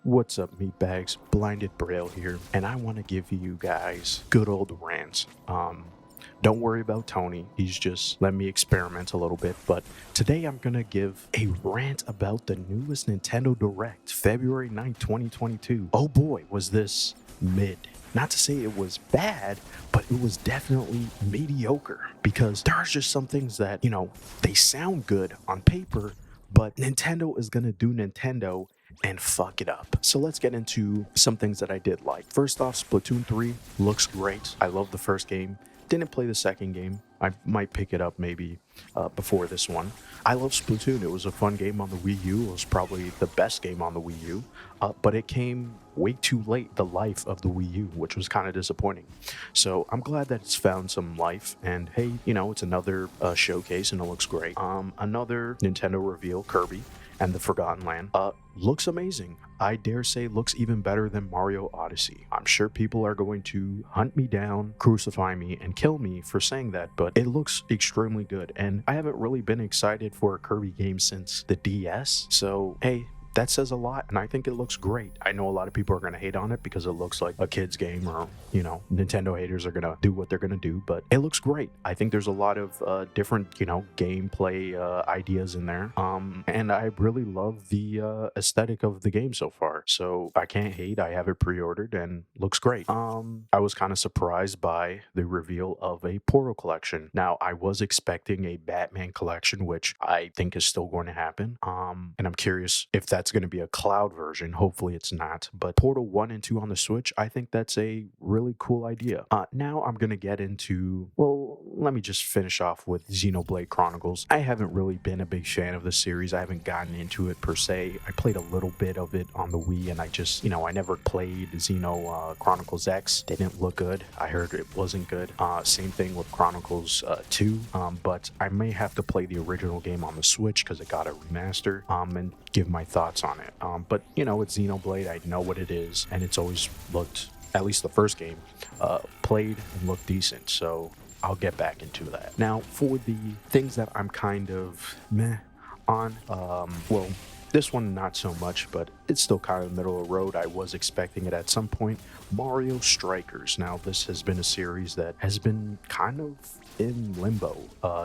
What's up, meatbags? BlindedBraille here, and I want to give you guys good old rants. Don't worry about Tony. He's just letting me experiment a little bit. But today I'm gonna give a rant about the newest Nintendo Direct, February 9th, 2022. Oh boy, was this mid. Not to say it was bad, but it was definitely mediocre because there are just some things that, they sound good on paper, but Nintendo is gonna do Nintendo and fuck it up. So let's get into some things that I did like. First off, Splatoon 3 looks great. I love the first game. Didn't play the second game. I might pick it up maybe before this one. I love Splatoon. It was a fun game on the Wii U. It was probably the best game on the Wii U, but it came way too late, the life of the Wii U, which was kind of disappointing. So I'm glad that it's found some life, and hey, it's another showcase and it looks great. Another Nintendo reveal, Kirby and the Forgotten Land, looks amazing. I dare say looks even better than Mario Odyssey. I'm sure people are going to hunt me down, crucify me, and kill me for saying that, but it looks extremely good, and I haven't really been excited for a Kirby game since the DS, so hey, that says a lot, and I think it looks great. I know a lot of people are going to hate on it because it looks like a kid's game, or, Nintendo haters are going to do what they're going to do, but it looks great. I think there's a lot of different, gameplay ideas in there, and I really love the aesthetic of the game so far, so I can't hate. I have it pre-ordered and looks great. I was kind of surprised by the reveal of a Portal collection. Now, I was expecting a Batman collection, which I think is still going to happen, and I'm curious if that's going to be a cloud version. Hopefully it's not, but Portal 1 and 2 on the Switch, I think that's a really cool idea. Now I'm going to get into, well, let me just finish off with Xenoblade Chronicles. I haven't really been a big fan of the series. I haven't gotten into it per se. I played a little bit of it on the Wii, and I just, I never played Chronicles X. They didn't look good. I heard it wasn't good. Same thing with Chronicles 2, but I may have to play the original game on the Switch because it got a remaster, and give my thoughts on it. But it's Xenoblade. I know what it is, and it's always looked, at least the first game, played and looked decent. So I'll get back into that. Now, for the things that I'm kind of meh on, well, this one not so much, but it's still kind of middle of the road. I was expecting it at some point. Mario Strikers. Now, this has been a series that has been kind of in limbo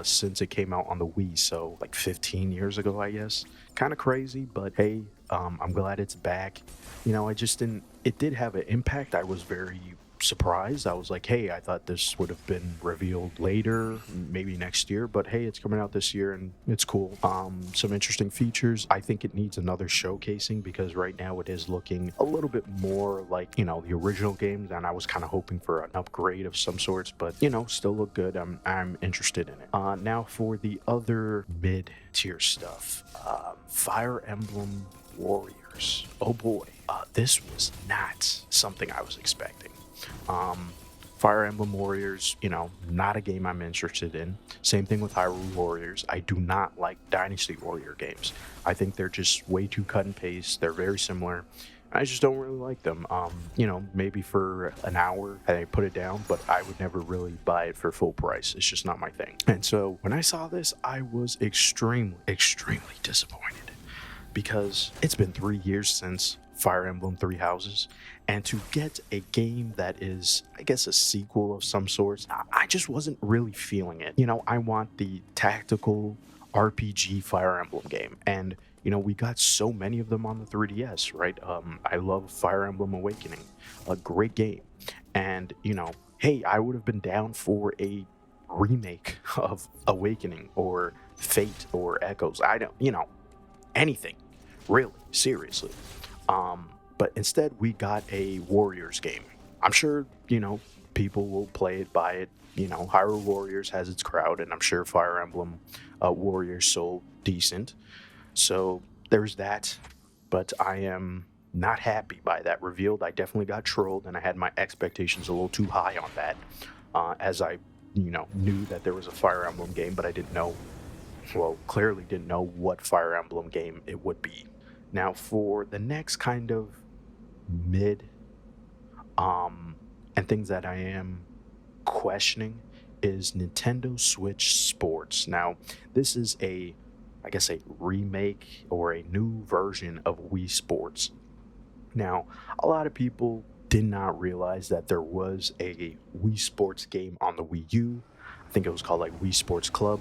since it came out on the Wii, so like 15 years ago, I guess. Kind of crazy, but hey, I'm glad it's back. I just didn't, it did have an impact. I was very surprised. I was like, hey, I thought this would have been revealed later, maybe next year, but hey, it's coming out this year and it's cool. Some interesting features. I think it needs another showcasing because right now it is looking a little bit more like, the original games, and I was kind of hoping for an upgrade of some sorts, but still look good. I'm interested in it. Now for the other mid-tier stuff, Fire Emblem Warriors. Oh boy, this was not something I was expecting. Fire Emblem Warriors, not a game I'm interested in. Same thing with Hyrule Warriors. I do not like Dynasty Warrior games. I think they're just way too cut and paste. They're very similar. I just don't really like them. Maybe for an hour and I put it down, but I would never really buy it for full price. It's just not my thing. And so when I saw this, I was extremely, extremely disappointed because it's been 3 years since Fire Emblem Three Houses, and to get a game that is, I guess, a sequel of some sorts, I just wasn't really feeling it. I want the tactical RPG Fire Emblem game, and we got so many of them on the 3DS, right? I love Fire Emblem Awakening, a great game, and hey, I would have been down for a remake of Awakening or Fate or Echoes. I don't, anything, really, seriously. But instead we got a Warriors game. I'm sure, people will play it, buy it. Hyrule Warriors has its crowd, and I'm sure Fire Emblem Warriors sold decent. So there's that. But I am not happy by that reveal. I definitely got trolled, and I had my expectations a little too high on that. As I, knew that there was a Fire Emblem game, but I didn't know, well, clearly didn't know what Fire Emblem game it would be. Now, for the next kind of mid, and things that I am questioning is Nintendo Switch Sports. Now, this is I guess a remake or a new version of Wii Sports. Now, a lot of people did not realize that there was a Wii Sports game on the Wii U. I think it was called like Wii Sports Club.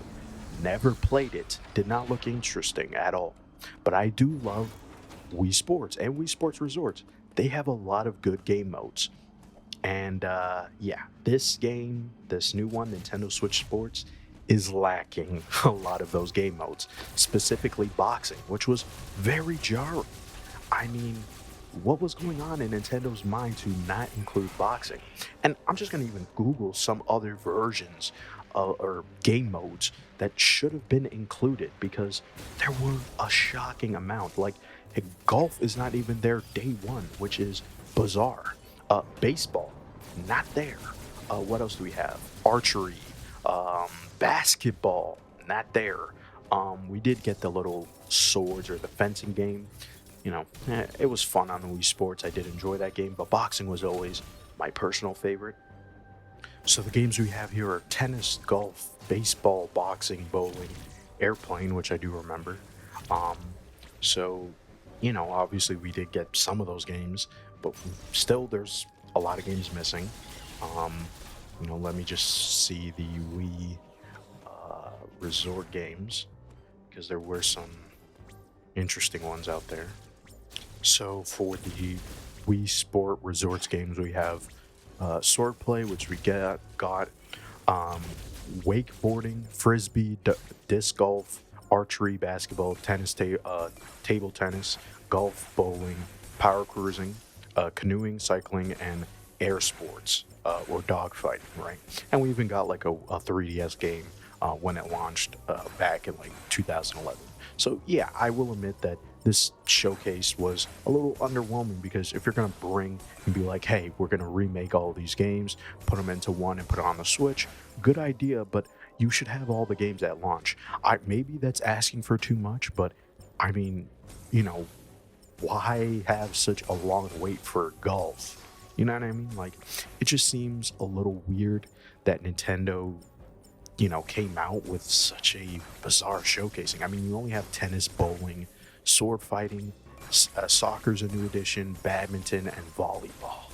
Never played it, did not look interesting at all. But I do love Wii Sports and Wii Sports Resorts. They have a lot of good game modes. And yeah, this game, this new one, Nintendo Switch Sports, is lacking a lot of those game modes, specifically boxing, which was very jarring. I mean, what was going on in Nintendo's mind to not include boxing? And I'm just going to even Google some other versions or game modes that should have been included because there were a shocking amount. Like, golf is not even there day one, which is bizarre. Baseball, not there. What else do we have? Archery, basketball, not there. We did get the little swords or the fencing game. It was fun on the Wii Sports. I did enjoy that game, but boxing was always my personal favorite. So the games we have here are tennis, golf, baseball, boxing, bowling, airplane, which I do remember. Um, so, obviously we did get some of those games, but still there's a lot of games missing. Um, let me just see the Wii Resort games because there were some interesting ones out there. So for the Wii Sport Resorts games, we have swordplay, which we got wakeboarding, frisbee, disc golf, archery, basketball, table tennis, golf, bowling, power cruising, canoeing, cycling, and air sports or dogfighting, right? And we even got like a 3DS game when it launched back in like 2011. So yeah, I will admit that this showcase was a little underwhelming because if you're going to bring and be like, hey, we're going to remake all these games, put them into one and put it on the Switch, good idea, but you should have all the games at launch. Maybe that's asking for too much, but I mean, why have such a long wait for golf? You know what I mean? Like, it just seems a little weird that Nintendo came out with such a bizarre showcasing. I mean, you only have tennis, bowling, sword fighting, soccer's a new addition, badminton, and volleyball.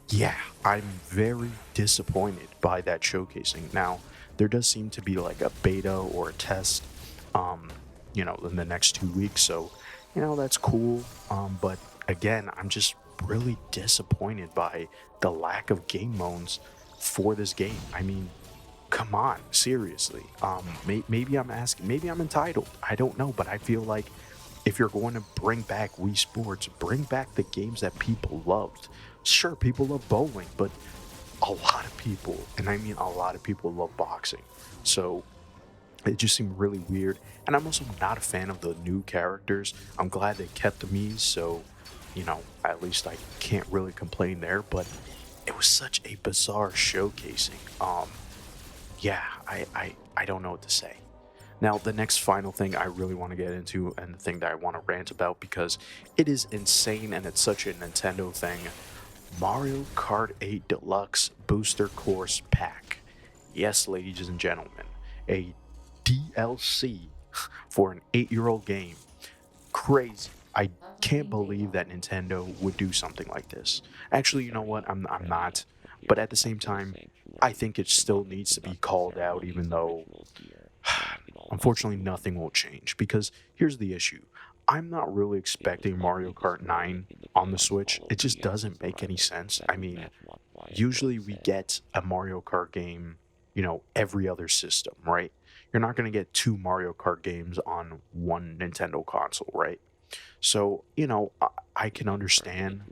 Yeah, I'm very disappointed by that showcasing. Now, there does seem to be like a beta or a test, in the next 2 weeks. So, that's cool. But again, I'm just really disappointed by the lack of game modes for this game. I mean, come on, seriously. Maybe I'm asking, maybe I'm entitled. I don't know, but I feel like if you're going to bring back Wii Sports, bring back the games that people loved. Sure, people love bowling, but a lot of people, and I mean a lot of people, love boxing. So it just seemed really weird. And I'm also not a fan of the new characters. I'm glad they kept the Mii's, so, at least I can't really complain there. But it was such a bizarre showcasing. Yeah, I don't know what to say. Now, the next final thing I really want to get into, and the thing that I want to rant about because it is insane and it's such a Nintendo thing, Mario Kart 8 Deluxe Booster Course Pack. Yes, ladies and gentlemen, a DLC for an 8-year-old game. Crazy. I can't believe that Nintendo would do something like this. Actually, you know what? I'm not. But at the same time, I think it still needs to be called out, even though unfortunately nothing will change. Because here's the issue. I'm not really expecting Mario Kart 9 on the Switch. It just doesn't make any sense. I mean, usually we get a Mario Kart game, every other system, right? You're not going to get 2 Mario Kart games on one Nintendo console, right? So, I can understand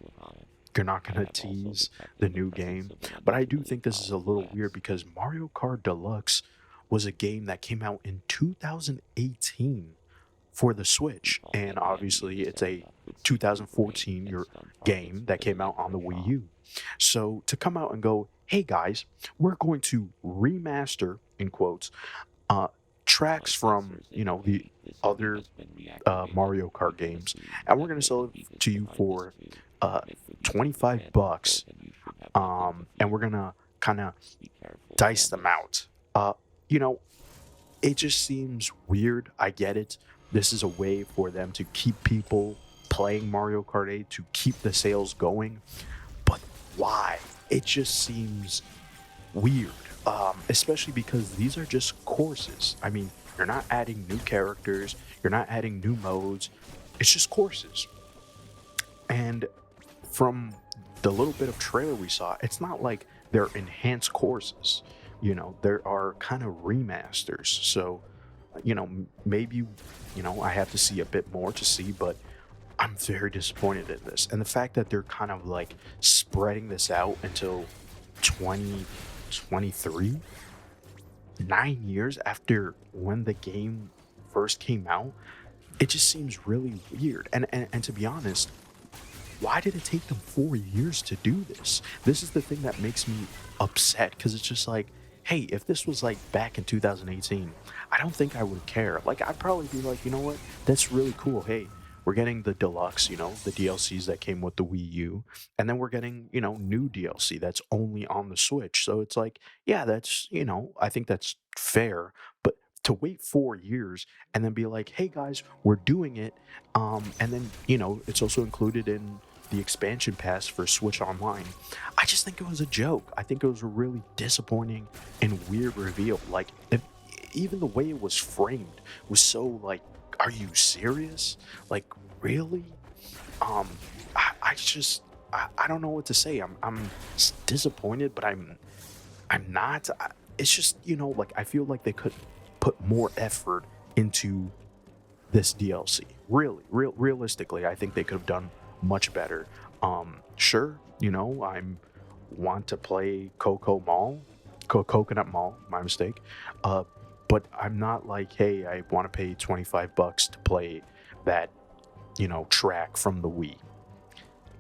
you're not going to tease the new game, but I do think this is a little weird because Mario Kart Deluxe was a game that came out in 2018 for the Switch, and obviously it's a 2014 game that came out on the Wii U. So to come out and go, hey guys, we're going to remaster, in quotes, tracks from the other Mario Kart games, and we're going to sell it to you for $25, and we're going to kind of dice them out. You know, it just seems weird. I get it. This is a way for them to keep people playing Mario Kart 8 to keep the sales going, but why? It just seems weird, especially because these are just courses. I mean, you're not adding new characters, you're not adding new modes, it's just courses. And from the little bit of trailer we saw, it's not like they're enhanced courses. There are kind of remasters. So, maybe, I have to see a bit more to see, but I'm very disappointed in this. And the fact that they're kind of like spreading this out until 2023, 9 years after when the game first came out, it just seems really weird. And to be honest, why did it take them 4 years to do this? This is the thing that makes me upset, because it's just like, hey, if this was like back in 2018, I don't think I would care. Like, I'd probably be like, you know what? That's really cool. Hey, we're getting the deluxe, the DLCs that came with the Wii U, and then we're getting, new DLC that's only on the Switch. So it's like, yeah, that's, I think that's fair. But to wait 4 years and then be like, hey guys, we're doing it, and then, it's also included in the expansion pass for Switch Online. I just think it was a joke. I think it was a really disappointing and weird reveal. Like, even the way it was framed was so like, are you serious? Like, really? I don't know what to say. I'm disappointed, but I'm not. It's just, like, I feel like they could put more effort into this DLC. Really, realistically, I think they could have done much better. Sure, I'm want to play Coconut Mall, my mistake. But I'm not like, hey, I want to pay $25 to play that, track from the Wii.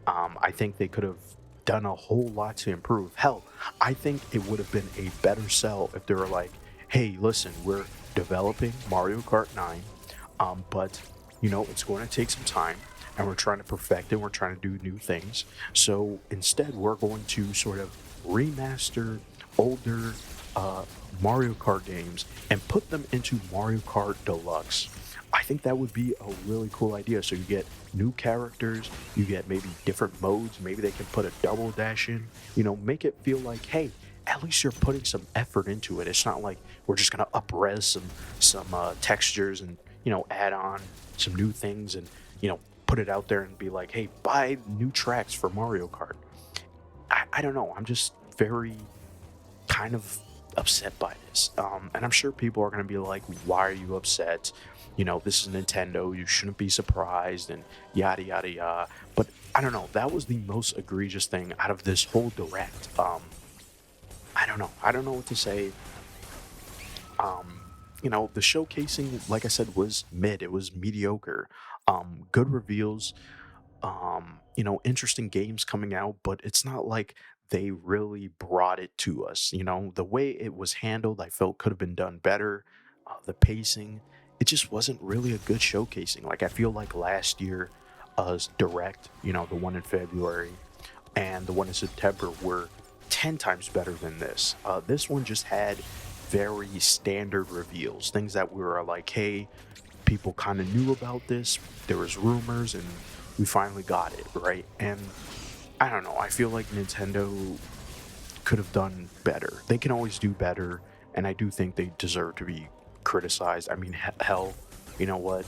I think they could have done a whole lot to improve. Hell, I think it would have been a better sell if they were like, hey, listen, we're developing Mario Kart 9, but, it's going to take some time, and we're trying to perfect it, we're trying to do new things. So instead, we're going to sort of remaster older Mario Kart games and put them into Mario Kart Deluxe. I think that would be a really cool idea. So you get new characters, you get maybe different modes, maybe they can put a double dash in, make it feel like, hey, at least you're putting some effort into it. It's not like we're just gonna up-res some textures and, add on some new things and, put it out there and be like, hey, buy new tracks for Mario Kart. I don't know. I'm just very kind of upset by this. And I'm sure people are going to be like, why are you upset? This is Nintendo. You shouldn't be surprised and yada, yada, yada. But I don't know. That was the most egregious thing out of this whole direct. I don't know. I don't know what to say. The showcasing, like I said, was mid. It was mediocre. Good reveals, interesting games coming out, but it's not like they really brought it to us. The way it was handled, I felt could have been done better. The pacing, it just wasn't really a good showcasing. Like, I feel like last year, direct, the one in February and the one in September were 10 times better than this. This one just had very standard reveals, things that we were like, hey, people kind of knew about this. There was rumors, and we finally got it, right? And I don't know. I feel like Nintendo could have done better. They can always do better, and I do think they deserve to be criticized. I mean, hell, you know what?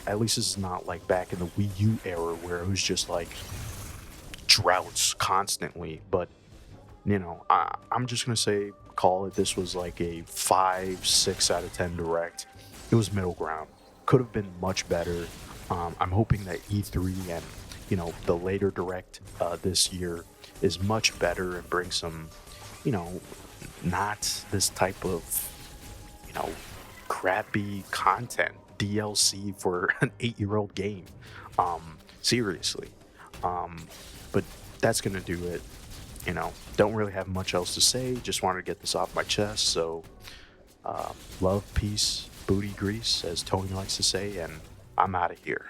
At least this is not like back in the Wii U era where it was just like droughts constantly. But, I'm just going to say, call it, this was like a 5, 6 out of 10 direct. It was middle ground. Could have been much better. I'm hoping that E3 and the later direct this year is much better and brings some, not this type of, crappy content DLC for an 8-year-old game. Seriously. But that's gonna do it. Don't really have much else to say. Just wanted to get this off my chest. So, love, peace, booty grease, as Tony likes to say, and I'm out of here.